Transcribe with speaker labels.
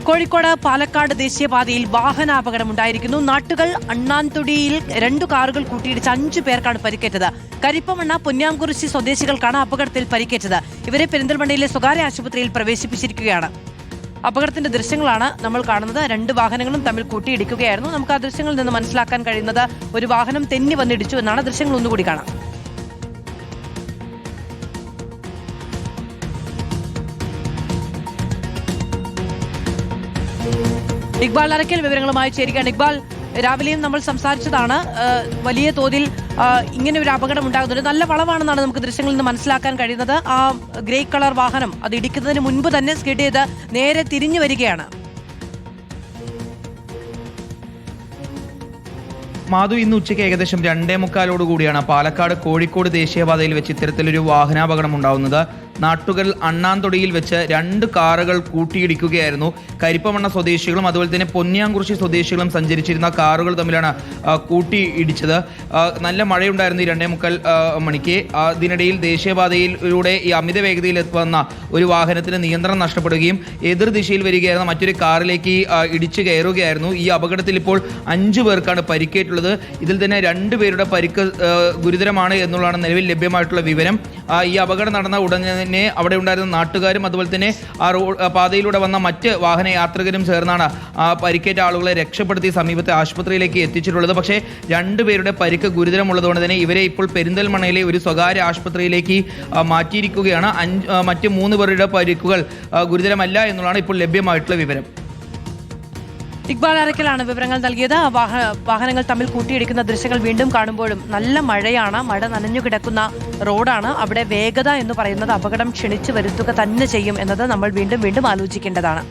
Speaker 1: കോഴിക്കോട് പാലക്കാട് ദേശീയപാതയിൽ വാഹനാപകടമുണ്ടായിരിക്കുന്നു. നാട്ടുകൾ അണ്ണാൻതൊടിയിൽ 2 കാറുകൾ കൂട്ടിയിടിച്ച് 5 പേർക്കാണ് പരിക്കേറ്റത്. കരിപ്പമണ്ണ പൊന്നാംകുറിശി സ്വദേശികൾക്കാണ് അപകടത്തിൽ പരിക്കേറ്റത്. ഇവരെ പെരിന്തൽമണ്ണയിലെ സ്വകാര്യ ആശുപത്രിയിൽ പ്രവേശിപ്പിച്ചിരിക്കുകയാണ്. അപകടത്തിന്റെ ദൃശ്യങ്ങളാണ് നമ്മൾ കാണുന്നത്. 2 വാഹനങ്ങളും തമ്മിൽ കൂട്ടിയിടിക്കുകയായിരുന്നു. നമുക്ക് ആ ദൃശ്യങ്ങളിൽ നിന്ന് മനസ്സിലാക്കാൻ കഴിയുന്നത് ഒരു വാഹനം തെന്നി വന്നിടിച്ചു എന്നാണ്. ദൃശ്യങ്ങൾ ഒന്നുകൂടി കാണാം. ഇക്ബാൽ അറക്കൽ വിവരങ്ങളുമായി ചേരുകയാണ്. ഇക്ബാൽ, രാവിലെയും നമ്മൾ സംസാരിച്ചതാണ്, വലിയ തോതിൽ ഇങ്ങനെ ഒരു അപകടം ഉണ്ടാകുന്നുണ്ട്. നല്ല വളവാണെന്നാണ് നമുക്ക് ദൃശ്യങ്ങളിൽ നിന്ന് മനസ്സിലാക്കാൻ കഴിയുന്നത്. ആ ഗ്രേ കളർ വാഹനം അത് ഇടിക്കുന്നതിന് മുൻപ് തന്നെ സ്കിഡ് ചെയ്ത് നേരെ തിരിഞ്ഞു വരികയാണ്.
Speaker 2: മാധു, ഇന്ന് ഉച്ചയ്ക്ക് ഏകദേശം 2:45 പാലക്കാട് കോഴിക്കോട് ദേശീയപാതയിൽ വെച്ച് ഇത്തരത്തിലൊരു വാഹനാപകടം ഉണ്ടാവുന്നത്. നാട്ടുകൾ അണ്ണാൻതൊടിയിൽ വെച്ച് 2 കാറുകൾ കൂട്ടിയിടിക്കുകയായിരുന്നു. കരിപ്പമണ്ണ സ്വദേശികളും അതുപോലെ തന്നെ പൊന്നിയാംകുറിശി സ്വദേശികളും സഞ്ചരിച്ചിരുന്ന കാറുകൾ തമ്മിലാണ് കൂട്ടിയിടിച്ചത്. നല്ല മഴയുണ്ടായിരുന്നു ഈ 2:45 മണിക്ക്. അതിനിടയിൽ ദേശീയപാതയിലൂടെ ഈ അമിത വേഗതയിൽ വന്ന ഒരു വാഹനത്തിന് നിയന്ത്രണം നഷ്ടപ്പെടുകയും എതിർദിശയിൽ വരികയായിരുന്ന മറ്റൊരു കാറിലേക്ക് ഇടിച്ചു കയറുകയായിരുന്നു. ഈ അപകടത്തിൽ ഇപ്പോൾ 5 പേർക്കാണ് പരിക്കേറ്റുള്ളത്. ഇതിൽ തന്നെ 2 പേരുടെ പരിക്ക് ഗുരുതരമാണ് എന്നുള്ളതാണ് നിലവിൽ ലഭ്യമായിട്ടുള്ള വിവരം. ഈ അപകടം നടന്ന ഉടൻ തന്നെ അവിടെ ഉണ്ടായിരുന്ന നാട്ടുകാരും അതുപോലെ തന്നെ ആ പാതയിലൂടെ വന്ന മറ്റ് വാഹനയാത്രികരും ചേർന്നാണ് പരിക്കേറ്റ ആളുകളെ രക്ഷപ്പെടുത്തി സമീപത്തെ ആശുപത്രിയിലേക്ക് എത്തിച്ചിട്ടുള്ളത്. പക്ഷേ 2 പേരുടെ പരിക്ക് ഗുരുതരമുള്ളതുകൊണ്ട് തന്നെ ഇവരെ ഇപ്പോൾ പെരിന്തൽമണ്ണയിലെ ഒരു സ്വകാര്യ ആശുപത്രിയിലേക്ക് മാറ്റിയിരിക്കുകയാണ്. മറ്റ് 3 പേരുടെ പരിക്കുകൾ ഗുരുതരമല്ല എന്നുള്ളതാണ് ഇപ്പോൾ ലഭ്യമായിട്ടുള്ള വിവരം.
Speaker 1: ഇക്ബാൽ അറക്കലാണ് വിവരങ്ങൾ നൽകിയത്. വാഹനങ്ങൾ തമ്മിൽ കൂട്ടിയിടിക്കുന്ന ദൃശ്യങ്ങൾ വീണ്ടും കാണുമ്പോഴും നല്ല മഴയാണ്. മഴ നനഞ്ഞു കിടക്കുന്ന റോഡാണ്. അവിടെ വേഗത എന്ന് പറയുന്നത് അപകടം ക്ഷണിച്ചു വരുത്തുക തന്നെ ചെയ്യും എന്നത് നമ്മൾ വീണ്ടും ആലോചിക്കേണ്ടതാണ്.